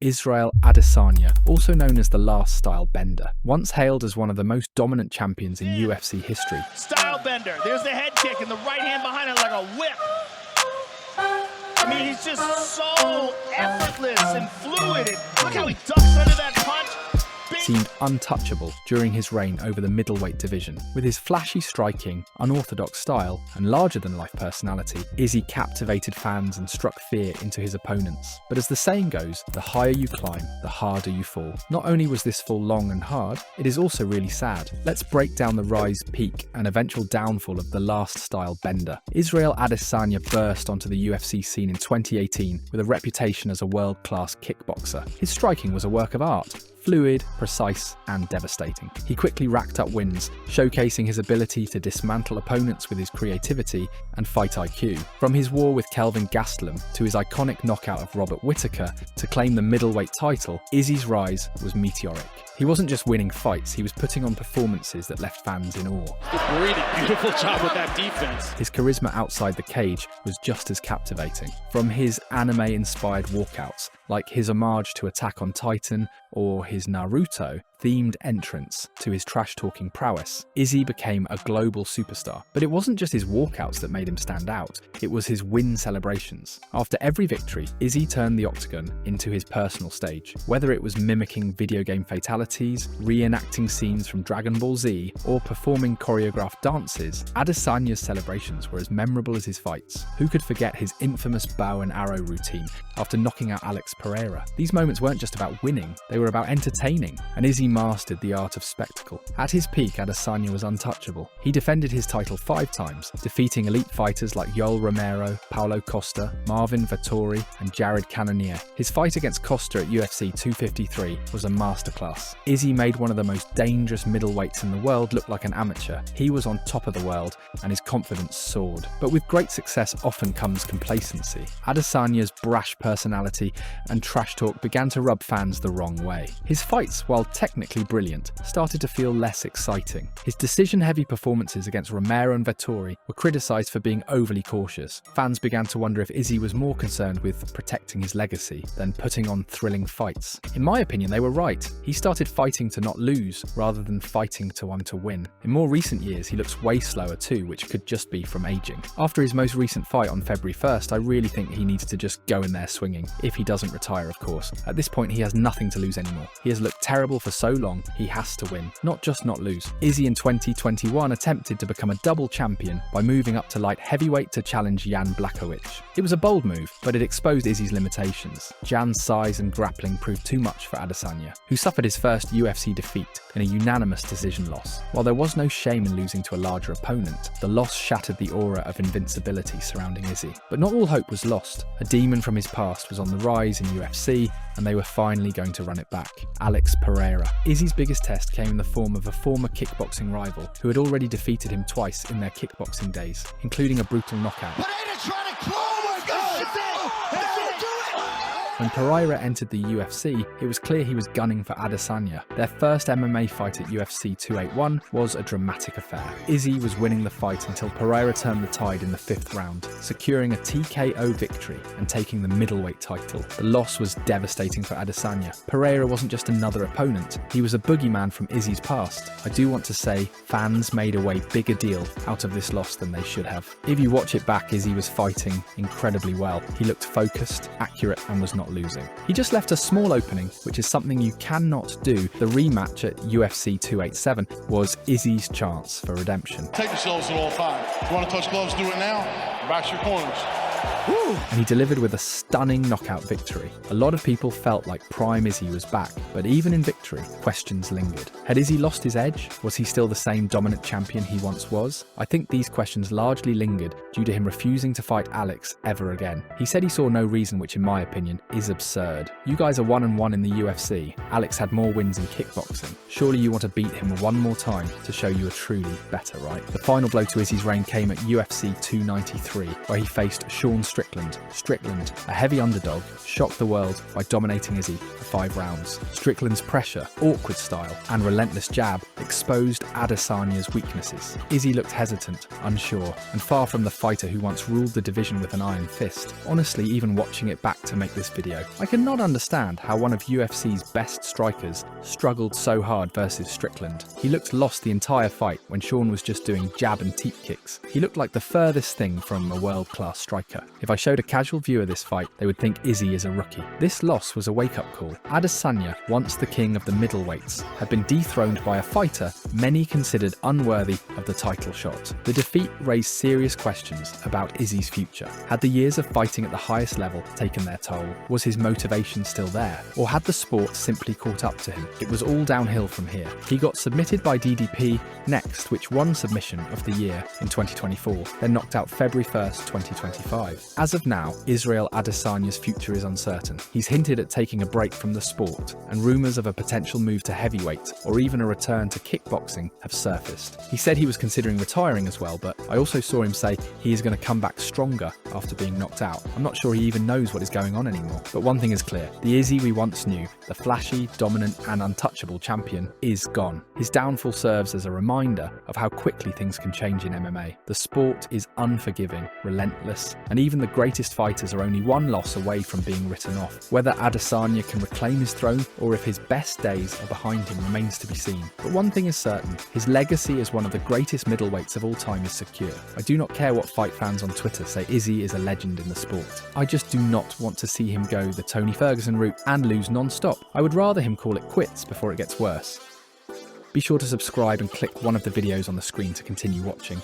Israel Adesanya, also known as the last stylebender, once hailed as one of the most dominant champions in UFC history. Stylebender, there's the head kick and the right hand behind it like a whip. I mean, he's just so effortless and fluid. And look how he ducks under that punch. Seemed untouchable during his reign over the middleweight division. With his flashy striking, unorthodox style, and larger-than-life personality, Izzy captivated fans and struck fear into his opponents. But as the saying goes, the higher you climb, the harder you fall. Not only was this fall long and hard, it is also really sad. Let's break down the rise, peak, and eventual downfall of the last stylebender. Israel Adesanya burst onto the UFC scene in 2018 with a reputation as a world-class kickboxer. His striking was a work of art. Fluid, precise, and devastating. He quickly racked up wins, showcasing his ability to dismantle opponents with his creativity and fight IQ. From his war with Kelvin Gastelum to his iconic knockout of Robert Whittaker to claim the middleweight title, Izzy's rise was meteoric. He wasn't just winning fights, he was putting on performances that left fans in awe. Breathing, beautiful job with that defense. His charisma outside the cage was just as captivating. From his anime-inspired walkouts, like his homage to Attack on Titan or his Naruto-themed entrance to his trash-talking prowess, Izzy became a global superstar. But it wasn't just his walkouts that made him stand out, it was his win celebrations. After every victory, Izzy turned the octagon into his personal stage. Whether it was mimicking video game fatalities, reenacting scenes from Dragon Ball Z, or performing choreographed dances, Adesanya's celebrations were as memorable as his fights. Who could forget his infamous bow and arrow routine after knocking out Alex Pereira? These moments weren't just about winning, they were about entertaining, and Izzy mastered the art of spectacle. At his peak, Adesanya was untouchable. He defended his title 5 times, defeating elite fighters like Yoel Romero, Paulo Costa, Marvin Vettori, and Jared Cannonier. His fight against Costa at UFC 253 was a masterclass. Izzy made one of the most dangerous middleweights in the world look like an amateur. He was on top of the world, and his confidence soared. But with great success often comes complacency. Adesanya's brash personality and trash talk began to rub fans the wrong way. His fights, while technically brilliant, started to feel less exciting. His decision-heavy performances against Romero and Vettori were criticised for being overly cautious. Fans began to wonder if Izzy was more concerned with protecting his legacy than putting on thrilling fights. In my opinion, they were right. He started fighting to not lose, rather than fighting to want to win. In more recent years, he looks way slower too, which could just be from aging. After his most recent fight on February 1st, I really think he needs to just go in there swinging, if he doesn't retire, of course. At this point, he has nothing to lose anymore. He has looked terrible for so long, he has to win, not just not lose. Izzy in 2021 attempted to become a double champion by moving up to light heavyweight to challenge Jan Blachowicz. It was a bold move, but it exposed Izzy's limitations. Jan's size and grappling proved too much for Adesanya, who suffered his first UFC defeat in a unanimous decision loss. While there was no shame in losing to a larger opponent, the loss shattered the aura of invincibility surrounding Izzy. But not all hope was lost. A demon from his past was on the rise in UFC, and they were finally going to run it back. Alex Pereira. Izzy's biggest test came in the form of a former kickboxing rival who had already defeated him twice in their kickboxing days, including a brutal knockout. When Pereira entered the UFC, it was clear he was gunning for Adesanya. Their first MMA fight at UFC 281 was a dramatic affair. Izzy was winning the fight until Pereira turned the tide in the 5th round, securing a TKO victory and taking the middleweight title. The loss was devastating for Adesanya. Pereira wasn't just another opponent, he was a boogeyman from Izzy's past. I do want to say, fans made a way bigger deal out of this loss than they should have. If you watch it back, Izzy was fighting incredibly well. He looked focused, accurate, and was not losing. He just left a small opening, which is something you cannot do. The rematch at UFC 287 was Izzy's chance for redemption. Take yourselves at all times. If you want to touch gloves, do it now. Back your corners. And he delivered with a stunning knockout victory. A lot of people felt like prime Izzy was back, but even in victory, questions lingered. Had Izzy lost his edge? Was he still the same dominant champion he once was? I think these questions largely lingered due to him refusing to fight Alex ever again. He said he saw no reason, which in my opinion is absurd. You guys are 1-1 in the UFC. Alex had more wins in kickboxing. Surely you want to beat him one more time to show you are truly better, right? The final blow to Izzy's reign came at UFC 293, where he faced Sean Sean Strickland. Strickland, a heavy underdog, shocked the world by dominating Izzy for 5 rounds. Strickland's pressure, awkward style, and relentless jab exposed Adesanya's weaknesses. Izzy looked hesitant, unsure, and far from the fighter who once ruled the division with an iron fist. Honestly, even watching it back to make this video, I cannot understand how one of UFC's best strikers struggled so hard versus Strickland. He looked lost the entire fight when Sean was just doing jab and teep kicks. He looked like the furthest thing from a world-class striker. If I showed a casual viewer this fight, they would think Izzy is a rookie. This loss was a wake-up call. Adesanya, once the king of the middleweights, had been dethroned by a fighter many considered unworthy of the title shot. The defeat raised serious questions about Izzy's future. Had the years of fighting at the highest level taken their toll? Was his motivation still there? Or had the sport simply caught up to him? It was all downhill from here. He got submitted by DDP next, which won submission of the year in 2024, then knocked out February 1st, 2025. As of now, Israel Adesanya's future is uncertain. He's hinted at taking a break from the sport, and rumours of a potential move to heavyweight or even a return to kickboxing have surfaced. He said he was considering retiring as well, but I also saw him say he is going to come back stronger after being knocked out. I'm not sure he even knows what is going on anymore. But one thing is clear, the Izzy we once knew, the flashy, dominant and untouchable champion, is gone. His downfall serves as a reminder of how quickly things can change in MMA. The sport is unforgiving, relentless, and even the greatest fighters are only one loss away from being written off. Whether Adesanya can reclaim his throne or if his best days are behind him remains to be seen. But one thing is certain, his legacy as one of the greatest middleweights of all time is secure. I do not care what fight fans on Twitter say Izzy is a legend in the sport. I just do not want to see him go the Tony Ferguson route and lose non-stop. I would rather him call it quits before it gets worse. Be sure to subscribe and click one of the videos on the screen to continue watching.